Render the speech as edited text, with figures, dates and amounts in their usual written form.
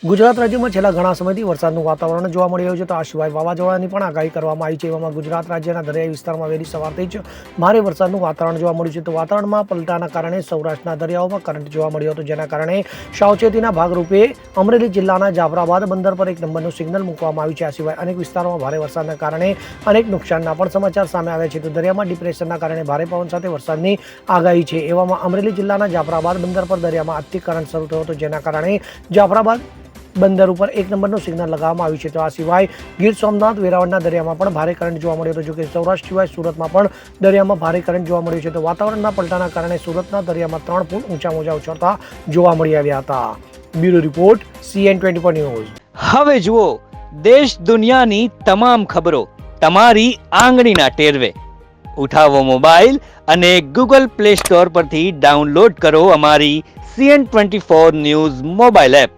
ગુજરાત રાજ્યમાં છેલ્લા ઘણા સમયથી વરસાદનું વાતાવરણ જોવા મળી રહ્યું છે. તો આ સિવાય વાવાઝોડાની પણ આગાહી કરવામાં આવી છે. એવામાં ગુજરાત રાજ્યના દરિયાઈ વિસ્તારમાં વહેલી સવારથી જ ભારે વરસાદનું વાતાવરણ જોવા મળ્યું છે. તો વાતાવરણમાં પલટાના કારણે સૌરાષ્ટ્રના દરિયાઓમાં કરંટ જોવા મળ્યો હતો, જેના કારણે સાવચેતીના ભાગરૂપે અમરેલી જિલ્લાના જાફરાબાદ બંદર પર 1 નંબરનું સિગ્નલ મૂકવામાં આવ્યું છે. આ સિવાય અનેક વિસ્તારોમાં ભારે વરસાદના કારણે અનેક નુકસાનના પણ સમાચાર સામે આવ્યા છે. તો દરિયામાં ડિપ્રેશનના કારણે ભારે પવન સાથે વરસાદની આગાહી છે. એવામાં અમરેલી જિલ્લાના જાફરાબાદ બંદર પર દરિયામાં આજથી કરંટ શરૂ થયો હતો, જેના કારણે જાફરાબાદ બંદર ઉપર 1 નંબરનું સિગ્નલ લગાવવામાં આવ્યું છે. તો આ સિવાય ગીર સોમનાથ વેરાવળના દરિયામાં પણ ભારે કરંટ જોવા મળ્યો હતો. જોકે સૌરાષ્ટ્ર સિવાય સુરતમાં પણ દરિયામાં ભારે કરંટ જોવા મળ્યું છે. તો વાતાવરણના પલટાના કારણે સુરતના દરિયામાં 3 ફૂટ ઊંચા મોજા ઉછળતા જોવા મળી આવ્યા હતા. Bureau report CN24 news. હવે જુઓ દેશ દુનિયાની તમામ ખબરો તમારી આંગળીના ટેરવે. ઉઠાવો મોબાઈલ અને Google Play Store પરથી ડાઉનલોડ કરો અમારી CN24 ન્યૂઝ મોબાઈલ એપ.